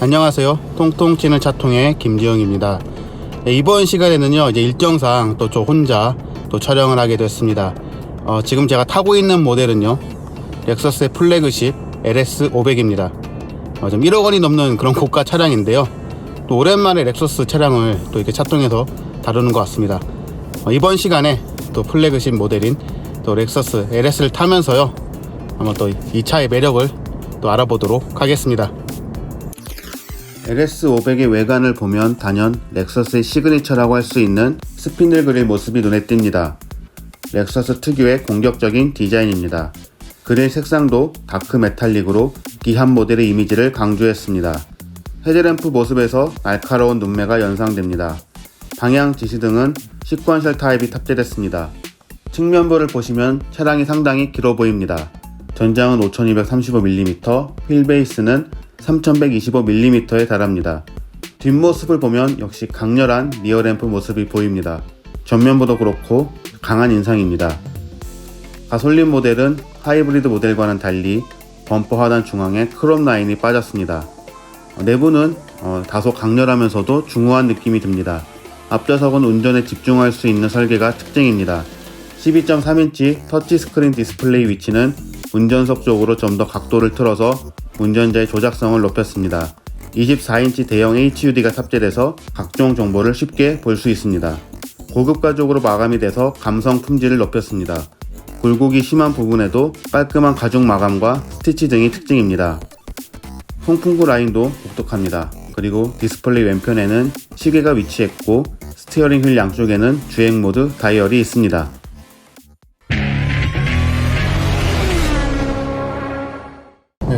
안녕하세요. 통통 튀는 차통의 김지영입니다. 이번 시간에는요, 이제 일정상 또 저 혼자 또 촬영을 하게 됐습니다. 지금 제가 타고 있는 모델은요, 렉서스의 플래그십 LS500입니다. 좀 1억 원이 넘는 그런 고가 차량인데요. 또 오랜만에 렉서스 차량을 또 이렇게 차통에서 다루는 것 같습니다. 이번 시간에 또 플래그십 모델인 또 렉서스 LS를 타면서요, 한번 또 이 차의 매력을 또 알아보도록 하겠습니다. LS500의 외관을 보면 단연 렉서스의 시그니처라고 할 수 있는 스피들 그릴 모습이 눈에 띕니다. 렉서스 특유의 공격적인 디자인입니다. 그릴 색상도 다크 메탈릭으로 기한 모델의 이미지를 강조했습니다. 헤드램프 모습에서 날카로운 눈매가 연상됩니다. 방향 지시등은 시퀀셜 타입이 탑재됐습니다. 측면부를 보시면 차량이 상당히 길어 보입니다. 전장은 5235mm, 휠베이스는 3125mm에 달합니다. 뒷모습을 보면 역시 강렬한 리어램프 모습이 보입니다. 전면부도 그렇고 강한 인상입니다. 가솔린 모델은 하이브리드 모델과는 달리 범퍼 하단 중앙에 크롬 라인이 빠졌습니다. 내부는 다소 강렬하면서도 중후한 느낌이 듭니다. 앞좌석은 운전에 집중할 수 있는 설계가 특징입니다. 12.3인치 터치스크린 디스플레이 위치는 운전석 쪽으로 좀 더 각도를 틀어서 운전자의 조작성을 높였습니다. 24인치 대형 HUD가 탑재돼서 각종 정보를 쉽게 볼 수 있습니다. 고급 가죽으로 마감이 돼서 감성 품질을 높였습니다. 굴곡이 심한 부분에도 깔끔한 가죽 마감과 스티치 등이 특징입니다. 송풍구 라인도 독특합니다. 그리고 디스플레이 왼편에는 시계가 위치했고 스티어링 휠 양쪽에는 주행 모드 다이얼이 있습니다.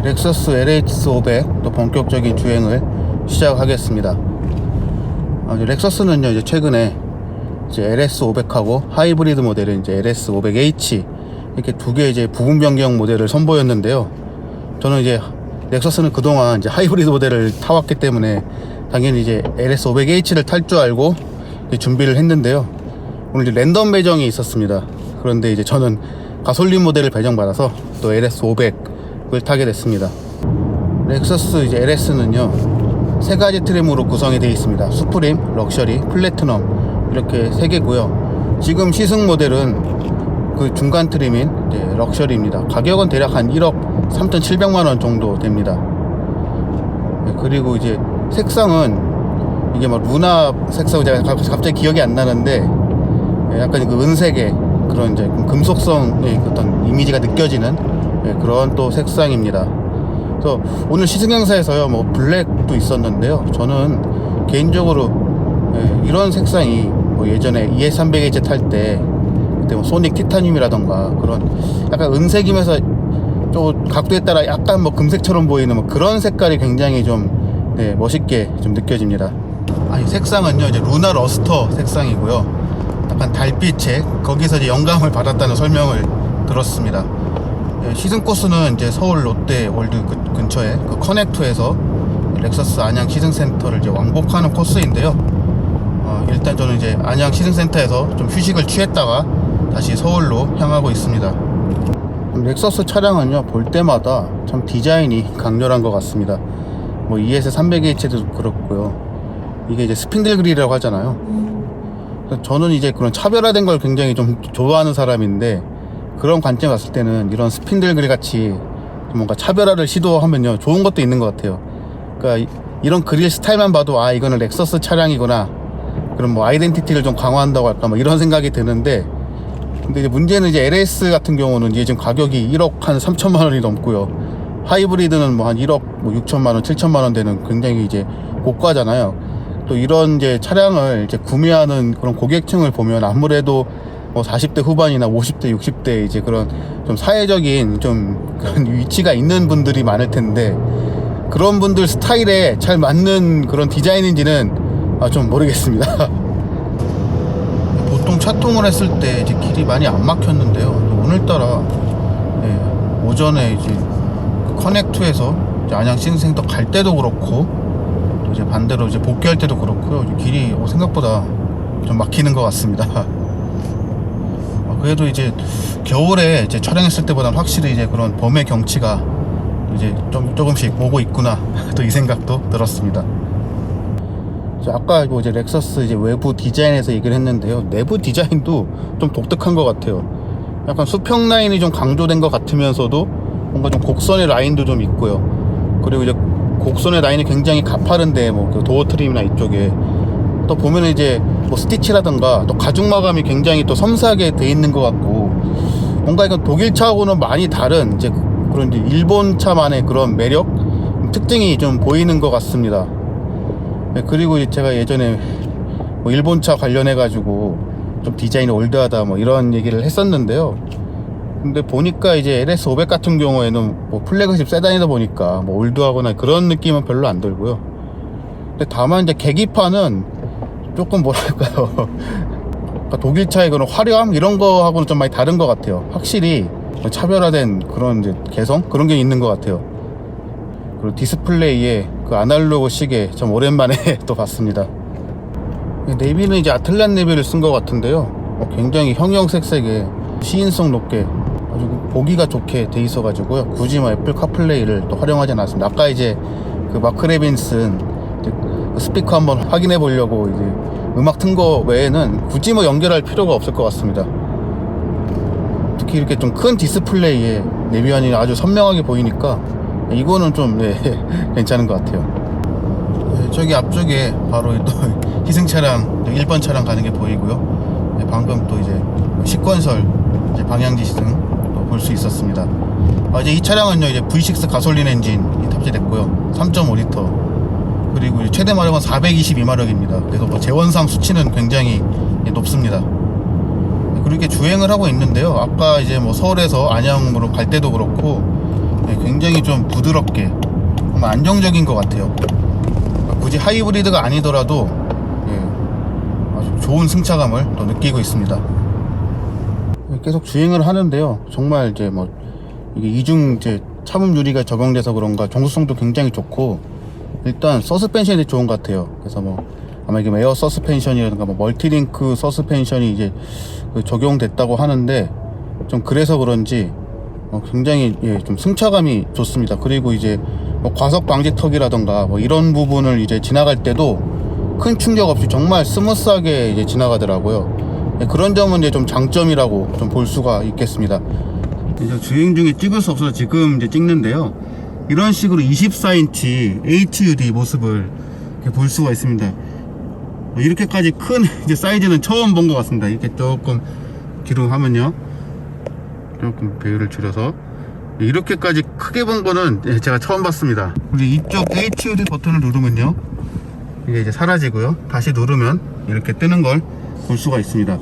렉서스 LS500 또 본격적인 주행을 시작하겠습니다. 렉서스는요, 이제 최근에 이제 LS500하고 하이브리드 모델인 이제 LS500H 이렇게 두 개 이제 부분 변경 모델을 선보였는데요. 저는 이제 렉서스는 그동안 이제 하이브리드 모델을 타왔기 때문에 당연히 이제 LS500H를 탈 줄 알고 준비를 했는데요. 오늘 이제 랜덤 배정이 있었습니다. 그런데 이제 저는 가솔린 모델을 배정받아서 또 LS500을 타게 됐습니다. 렉서스 이제 LS는요, 세 가지 트림으로 구성이 되어 있습니다. 수프림, 럭셔리, 플래티넘 이렇게 세 개고요. 지금 시승 모델은 그 중간 트림인 이제 럭셔리입니다. 가격은 대략 한 1억 3,700만원 정도 됩니다. 그리고 이제 색상은 이게 막 루나 색상, 제가 갑자기 기억이 안 나는데 약간 그 은색의 그런 이제 금속성의 어떤 이미지가 느껴지는 그런 또 색상입니다. 그래서 오늘 시승 행사에서요, 뭐 블랙도 있었는데요. 저는 개인적으로 이런 색상이 뭐 예전에 ES300H 탈 때 그때 뭐 소닉 티타늄이라던가 그런 약간 은색이면서 또 각도에 따라 약간 뭐 금색처럼 보이는 뭐 그런 색깔이 굉장히 좀 멋있게 좀 느껴집니다. 이 색상은요, 이제 루나 러스터 색상이고요. 약간 달빛색, 거기서 이제 영감을 받았다는 설명을 들었습니다. 시승 코스는 이제 서울 롯데 월드 근처에 그 커넥트에서 렉서스 안양 시승센터를 이제 왕복하는 코스인데요. 일단 저는 이제 안양 시승센터에서 좀 휴식을 취했다가 다시 서울로 향하고 있습니다. 렉서스 차량은요, 볼 때마다 참 디자인이 강렬한 것 같습니다. 뭐 ES300H도 그렇고요. 이게 이제 스핀들 그릴이라고 하잖아요. 저는 이제 그런 차별화된 걸 굉장히 좀 좋아하는 사람인데, 그런 관점 봤을 때는 이런 스핀들 그릴 같이 뭔가 차별화를 시도하면요, 좋은 것도 있는 것 같아요. 그러니까 이런 그릴 스타일만 봐도 이거는 렉서스 차량이구나, 그럼 뭐 아이덴티티를 좀 강화한다고 할까 뭐 이런 생각이 드는데, 근데 이제 문제는 이제 LS 같은 경우는 이제 지금 가격이 1억 한 3천만 원이 넘고요. 하이브리드는 뭐 한 1억 뭐 6천만 원, 7천만 원 되는 굉장히 이제 고가잖아요. 또 이런 이제 차량을 이제 구매하는 그런 고객층을 보면 아무래도 뭐 40대 후반이나 50대, 60대 이제 그런 좀 사회적인 좀 그런 위치가 있는 분들이 많을 텐데, 그런 분들 스타일에 잘 맞는 그런 디자인인지는 좀 모르겠습니다. 보통 차통을 했을 때 이제 길이 많이 안 막혔는데요. 오늘따라 오전에 이제 커넥트에서 이제 안양 시승센터 갈 때도 그렇고, 또 이제 반대로 이제 복귀할 때도 그렇고요. 길이 생각보다 좀 막히는 것 같습니다. 그래도 이제 겨울에 이제 촬영했을 때보다는 확실히 이제 그런 봄의 경치가 이제 조금씩 오고 있구나 또 이 생각도 들었습니다. 아까 이제 렉서스 이제 외부 디자인에서 얘기를 했는데요, 내부 디자인도 좀 독특한 것 같아요. 약간 수평 라인이 좀 강조된 것 같으면서도 뭔가 좀 곡선의 라인도 좀 있고요. 그리고 이제 곡선의 라인이 굉장히 가파른데 뭐 그 도어 트림이나 이쪽에 또 보면 이제 뭐 스티치라든가 또 가죽 마감이 굉장히 또 섬세하게 돼 있는 것 같고, 뭔가 이건 독일 차하고는 많이 다른 이제 그런 이제 일본 차만의 그런 매력, 특징이 좀 보이는 것 같습니다. 네, 그리고 제가 예전에 뭐 일본 차 관련해 가지고 좀 디자인이 올드하다 뭐 이런 얘기를 했었는데요. 근데 보니까 이제 LS500 같은 경우에는 뭐 플래그십 세단이다 보니까 뭐 올드하거나 그런 느낌은 별로 안 들고요. 근데 다만 이제 계기판은 조금 뭐랄까요, 그러니까 독일 차의 그런 화려함 이런 거하고는 좀 많이 다른 것 같아요. 확실히 차별화된 그런 이제 개성 그런 게 있는 것 같아요. 그리고 디스플레이에 그 아날로그 시계 좀 오랜만에 또 봤습니다. 내비는 이제 아틀란 내비를 쓴 것 같은데요, 굉장히 형형색색에 시인성 높게 아주 보기가 좋게 돼 있어 가지고요, 굳이 뭐 애플 카플레이를 또 활용하지 않았습니다. 아까 이제 그 마크 레빈슨 스피커 한번 확인해 보려고 이제 음악 튼 거 외에는 굳이 뭐 연결할 필요가 없을 것 같습니다. 특히 이렇게 좀 큰 디스플레이에 내비안이 아주 선명하게 보이니까 이거는 좀 괜찮은 것 같아요. 저기 앞쪽에 바로 또 희생 차량 1번 차량 가는 게 보이고요. 방금 또 이제 식권설 이제 방향 지시등 볼 수 있었습니다. 이제 이 차량은요 이제 V6 가솔린 엔진이 탑재됐고요, 3.5L, 그리고 이제 최대 마력은 422마력입니다. 그래서 뭐 제원상 수치는 굉장히 높습니다. 그리고 이렇게 주행을 하고 있는데요, 아까 이제 뭐 서울에서 안양으로 갈 때도 그렇고 굉장히 좀 부드럽게 정말 안정적인 것 같아요. 굳이 하이브리드가 아니더라도 아주 좋은 승차감을 또 느끼고 있습니다. 계속 주행을 하는데요, 정말 이제 뭐 이게 이중 이제 차분 유리가 적용돼서 그런가 정수성도 굉장히 좋고, 일단 서스펜션이 좋은 것 같아요. 그래서 뭐 아마 이게 에어 서스펜션이라든가 뭐 멀티링크 서스펜션이 이제 적용됐다고 하는데, 좀 그래서 그런지 굉장히 좀 승차감이 좋습니다. 그리고 이제 뭐 과속 방지턱이라든가 뭐 이런 부분을 이제 지나갈 때도 큰 충격 없이 정말 스무스하게 이제 지나가더라고요. 그런 점은 이제 좀 장점이라고 좀 볼 수가 있겠습니다. 이제 주행 중에 찍을 수 없어서 지금 이제 찍는데요, 이런 식으로 24인치 HUD 모습을 볼 수가 있습니다. 이렇게까지 큰 이제 사이즈는 처음 본 것 같습니다. 이렇게 조금 뒤로 하면요, 조금 배율을 줄여서 이렇게까지 크게 본 거는 제가 처음 봤습니다. 그리고 이쪽 HUD 버튼을 누르면요, 이게 이제 사라지고요, 다시 누르면 이렇게 뜨는 걸 볼 수가 있습니다.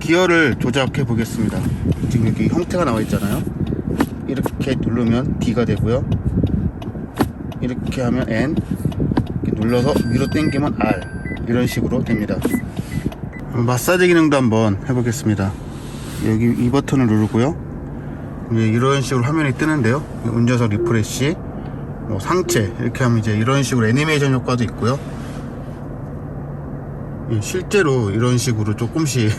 기어를 조작해 보겠습니다. 지금 이렇게 형태가 나와 있잖아요. 이렇게 누르면 D가 되고요, 이렇게 하면 N, 이렇게 눌러서 위로 당기면 R, 이런 식으로 됩니다. 마사지 기능도 한번 해보겠습니다. 여기 이 버튼을 누르고요, 이런 식으로 화면이 뜨는데요, 운전석 리프레시, 뭐 상체 이렇게 하면 이제 이런 식으로 애니메이션 효과도 있고요. 실제로 이런 식으로 조금씩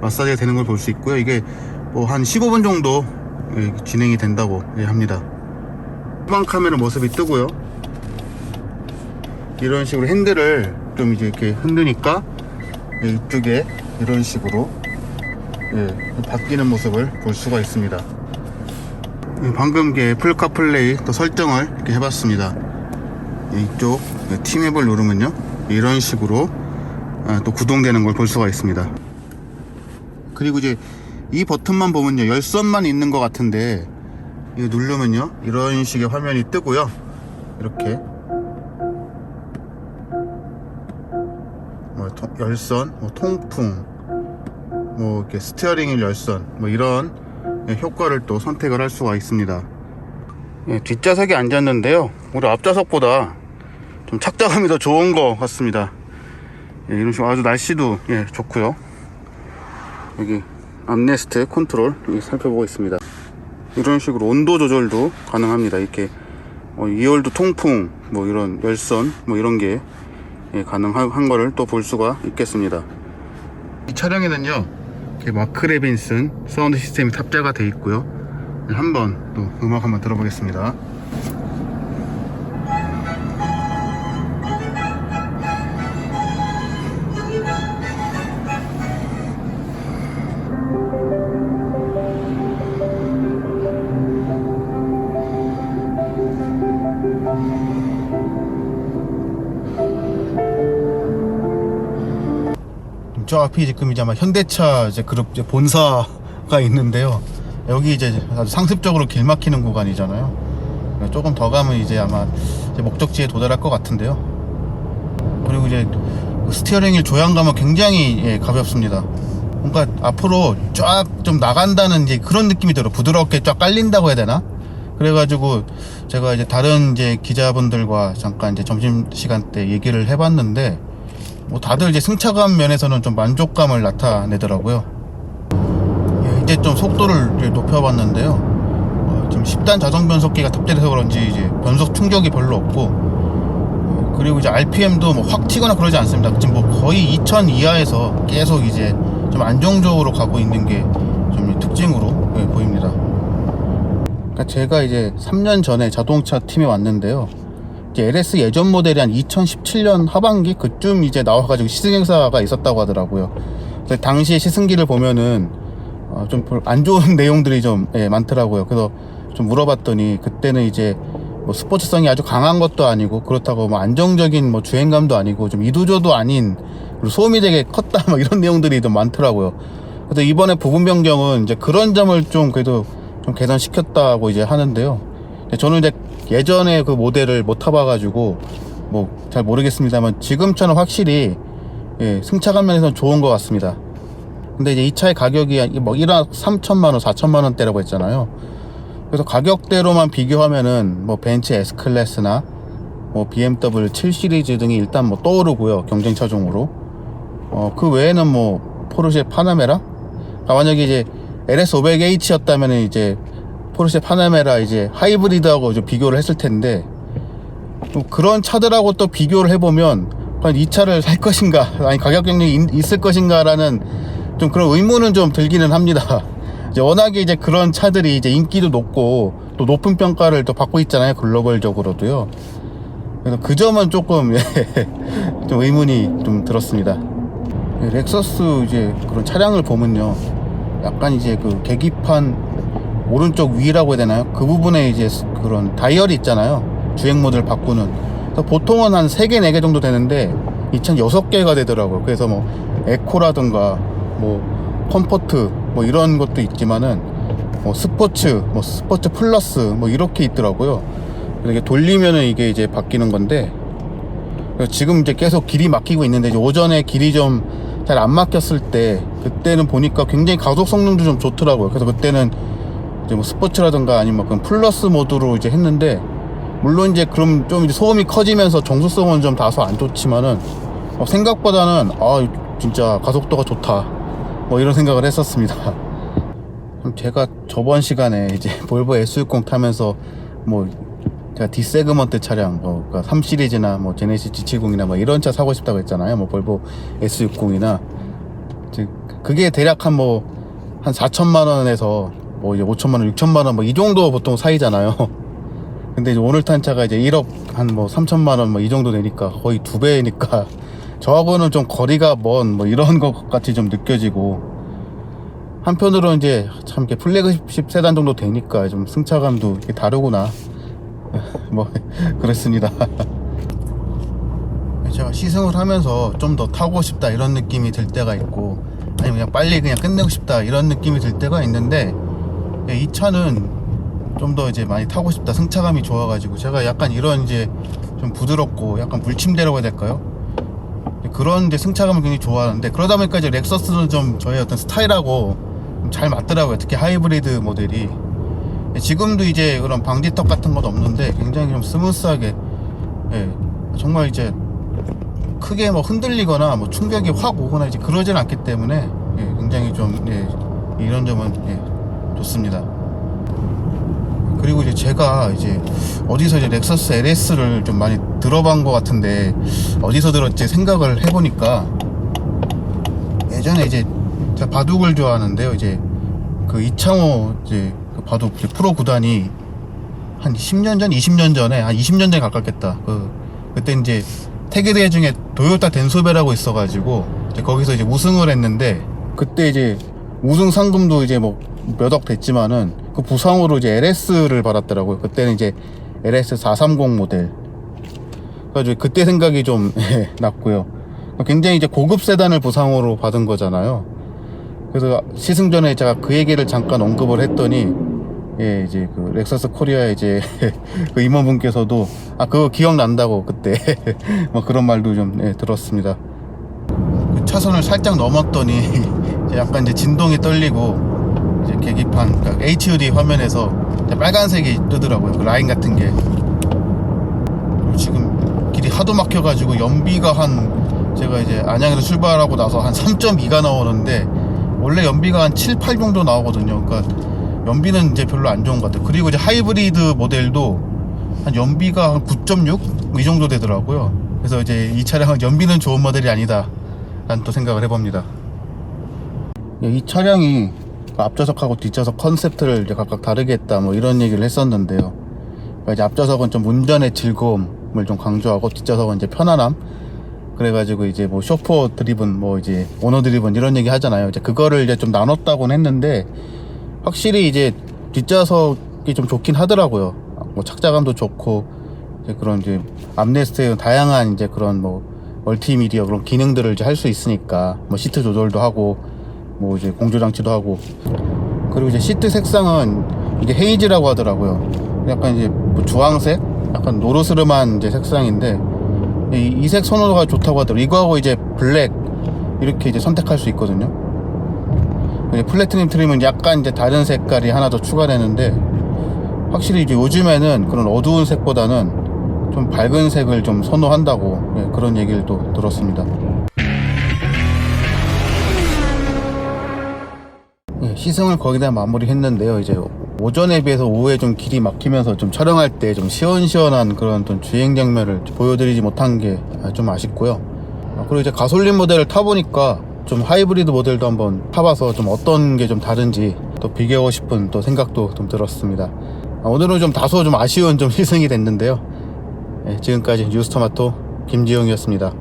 마사지가 되는 걸 볼 수 있고요. 이게 뭐 한 15분 정도 진행이 된다고 합니다. 후방 카메라 모습이 뜨고요, 이런 식으로 핸들을 좀 이제 이렇게 흔드니까 이쪽에 이런 식으로 바뀌는 모습을 볼 수가 있습니다. 방금 애플 카플레이 또 설정을 이렇게 해봤습니다. 이쪽 팀앱을 누르면요, 이런 식으로 또 구동되는 걸 볼 수가 있습니다. 그리고 이제 이 버튼만 보면요, 열선만 있는 것 같은데 이거 누르면요, 이런 식의 화면이 뜨고요, 이렇게 뭐 열선, 뭐 통풍, 뭐 이렇게 스티어링 휠 열선, 뭐 이런 효과를 또 선택을 할 수가 있습니다. 뒷좌석에 앉았는데요, 우리 앞좌석보다 좀 착자감이 더 좋은 것 같습니다. 이런 식으로 아주 날씨도 좋고요. 여기 암레스트 컨트롤 여기 살펴보고 있습니다. 이런 식으로 온도 조절도 가능합니다. 이렇게 2열도 통풍, 뭐 이런 열선, 뭐 이런 게 가능한 거를 또 볼 수가 있겠습니다. 이 차량에는요, 이렇게 마크 레빈슨 사운드 시스템이 탑재가 되어 있고요. 한번 또 음악 한번 들어보겠습니다. 저 앞이 지금 이제 아마 현대차 이제 그룹 이제 본사가 있는데요. 여기 이제 아주 상습적으로 길 막히는 구간이잖아요. 조금 더 가면 이제 아마 이제 목적지에 도달할 것 같은데요. 그리고 이제 스티어링 휠 조향감은 굉장히 가볍습니다. 뭔가 앞으로 쫙 좀 나간다는 이제 그런 느낌이 들어. 부드럽게 쫙 깔린다고 해야 되나? 그래가지고 제가 이제 다른 이제 기자분들과 잠깐 이제 점심시간 때 얘기를 해봤는데, 뭐 다들 이제 승차감 면에서는 좀 만족감을 나타내더라고요. 이제 좀 속도를 이제 높여봤는데요. 지금 10단 자동 변속기가 탑재돼서 그런지 이제 변속 충격이 별로 없고, 그리고 이제 RPM도 뭐 확 튀거나 그러지 않습니다. 지금 뭐 거의 2000 이하에서 계속 이제 좀 안정적으로 가고 있는 게 좀 특징으로 보입니다. 그러니까 제가 이제 3년 전에 자동차 팀에 왔는데요. LS 예전 모델이 한 2017년 하반기 그쯤 이제 나와가지고 시승 행사가 있었다고 하더라고요. 그래서 당시 시승기를 보면은 좀 안 좋은 내용들이 좀 많더라고요. 그래서 좀 물어봤더니 그때는 이제 뭐 스포츠성이 아주 강한 것도 아니고 그렇다고 뭐 안정적인 뭐 주행감도 아니고 좀 이두저도 아닌, 그리고 소음이 되게 컸다 뭐 이런 내용들이 좀 많더라고요. 그래서 이번에 부분 변경은 이제 그런 점을 좀 그래도 좀 개선시켰다고 이제 하는데요. 저는 이제 예전에 그 모델을 못 타봐가지고 뭐 잘 모르겠습니다만 지금처럼 확실히 승차감 면에서는 좋은 것 같습니다. 근데 이제 이 차의 가격이 뭐 1억 3천만원 4천만원대라고 했잖아요. 그래서 가격대로만 비교하면은 뭐 벤츠 S클래스나 뭐 BMW 7 시리즈 등이 일단 뭐 떠오르고요, 경쟁 차종으로. 그 외에는 뭐 포르쉐 파나메라, 만약에 이제 LS500H였다면 이제 포르쉐 파나메라 이제 하이브리드하고 좀 비교를 했을 텐데, 또 그런 차들하고 또 비교를 해보면 과연 이 차를 살 것인가, 아니 가격 경쟁이 있을 것인가라는 좀 그런 의문은 좀 들기는 합니다. 이제 워낙에 이제 그런 차들이 이제 인기도 높고 또 높은 평가를 또 받고 있잖아요, 글로벌적으로도요. 그래서 그 점은 조금 좀 의문이 좀 들었습니다. 렉서스 이제 그런 차량을 보면요, 약간 이제 그 계기판 오른쪽 위라고 해야 되나요? 그 부분에 이제 그런 다이얼이 있잖아요. 주행 모드를 바꾸는. 보통은 한 3개, 4개 정도 되는데 이 차는 6개가 되더라고요. 그래서 뭐 에코라든가 뭐 컴포트 뭐 이런 것도 있지만은 뭐 스포츠, 뭐 스포츠 플러스 뭐 이렇게 있더라고요. 이렇게 돌리면은 이게 이제 바뀌는 건데, 지금 이제 계속 길이 막히고 있는데, 이제 오전에 길이 좀 잘 안 막혔을 때 그때는 보니까 굉장히 가속 성능도 좀 좋더라고요. 그래서 그때는 이제 뭐 스포츠라든가 아니면 뭐 플러스 모드로 이제 했는데, 물론 이제 그럼 좀 이제 소음이 커지면서 정수성은 좀 다소 안 좋지만은 생각보다는 진짜 가속도가 좋다 뭐 이런 생각을 했었습니다. 제가 저번 시간에 이제 볼보 S60 타면서 뭐 제가 D 세그먼트 차량 그러니까 3 시리즈나 뭐 제네시스 G70이나 뭐 이런 차 사고 싶다고 했잖아요. 뭐 볼보 S60이나 그게 대략 한 4천만 원에서 뭐 이제 5천만 원, 6천만 원 뭐 이 정도 보통 사이잖아요. 근데 이제 오늘 탄 차가 이제 1억 한 뭐 3천만 원 뭐 이 정도 되니까 거의 2배니까 저하고는 좀 거리가 먼 뭐 이런 것 같이 좀 느껴지고, 한편으로는 이제 참 이렇게 플래그십 세단 정도 되니까 좀 승차감도 이렇게 다르구나 뭐 그랬습니다. 제가 시승을 하면서 좀 더 타고 싶다 이런 느낌이 들 때가 있고, 아니면 그냥 빨리 그냥 끝내고 싶다 이런 느낌이 들 때가 있는데, 이 차는 좀 더 이제 많이 타고 싶다, 승차감이 좋아가지고 제가 약간 이런 이제 좀 부드럽고 약간 물침대라고 해야 될까요? 그런 이제 승차감을 굉장히 좋아하는데, 그러다 보니까 이제 렉서스는 좀 저의 어떤 스타일하고 잘 맞더라고요. 특히 하이브리드 모델이. 지금도 이제 그런 방지턱 같은 건 없는데 굉장히 좀 스무스하게, 정말 이제 크게 뭐 흔들리거나 뭐 충격이 확 오거나 이제 그러진 않기 때문에 굉장히 좀 이런 점은 좋습니다. 그리고 이제 제가 이제 어디서 이제 렉서스 LS를 좀 많이 들어본 것 같은데, 어디서 들었지 생각을 해보니까 예전에 이제 제가 바둑을 좋아하는데요. 이제 그 이창호 이제 그 바둑 이제 프로 구단이 한 10년 전, 20년 전에 한 20년 전에 가깝겠다. 그때 이제 태계대회 중에 도요타 덴소베라고 있어가지고 이제 거기서 이제 우승을 했는데 그때 이제 우승 상금도 이제 뭐 몇억 됐지만은 그 부상으로 이제 LS를 받았더라고요. 그때는 이제 LS 430 모델. 그래가지고 그때 생각이 좀 났고요. 굉장히 이제 고급 세단을 부상으로 받은 거잖아요. 그래서 시승 전에 제가 그 얘기를 잠깐 언급을 했더니 예, 이제 그 렉서스 코리아 이제 그 임원분께서도 그거 기억난다고 그때 뭐 그런 말도 좀 들었습니다. 그 차선을 살짝 넘었더니 이제 약간 이제 진동이 떨리고 이제 계기판 그러니까 HUD 화면에서 빨간색이 뜨더라고요. 그 라인 같은 게. 그리고 지금 길이 하도 막혀가지고 연비가 제가 이제 안양에서 출발하고 나서 한 3.2가 나오는데 원래 연비가 한 7, 8 정도 나오거든요. 그러니까 연비는 이제 별로 안 좋은 것 같아요. 그리고 이제 하이브리드 모델도 한 연비가 한 9.6? 이 정도 되더라고요. 그래서 이제 이 차량은 연비는 좋은 모델이 아니다 라는 또 생각을 해봅니다. 이 차량이 앞좌석하고 뒷좌석 컨셉트를 이제 각각 다르게 했다 뭐 이런 얘기를 했었는데요. 그러니까 이제 앞좌석은 좀 운전의 즐거움을 좀 강조하고 뒷좌석은 이제 편안함. 그래가지고 이제 뭐 쇼퍼 드리븐 뭐 이제 오너 드리븐 이런 얘기 하잖아요. 이제 그거를 이제 좀 나눴다고는 했는데 확실히 이제 뒷좌석이 좀 좋긴 하더라고요. 뭐 착자감도 좋고 이제 그런 이제 암레스트에 다양한 이제 그런 뭐 멀티미디어 그런 기능들을 이제 할 수 있으니까 뭐 시트 조절도 하고 뭐 이제 공조 장치도 하고 그리고 이제 시트 색상은 이게 헤이즈라고 하더라고요. 약간 이제 뭐 주황색, 약간 노르스름한 이제 색상인데 이 색 선호도가 좋다고 하더라고요. 이거하고 이제 블랙 이렇게 이제 선택할 수 있거든요. 플래티넘 트림은 약간 이제 다른 색깔이 하나 더 추가되는데 확실히 이제 요즘에는 그런 어두운 색보다는 좀 밝은 색을 좀 선호한다고 그런 얘기를 또 들었습니다. 시승을 거의 다 마무리했는데요. 이제 오전에 비해서 오후에 좀 길이 막히면서 좀 촬영할 때 좀 시원시원한 그런 좀 주행 장면을 보여드리지 못한 게 좀 아쉽고요. 그리고 이제 가솔린 모델을 타보니까 좀 하이브리드 모델도 한번 타봐서 좀 어떤 게 좀 다른지 또 비교하고 싶은 또 생각도 좀 들었습니다. 오늘은 좀 다소 좀 아쉬운 좀 시승이 됐는데요. 지금까지 뉴스토마토 김지용이었습니다.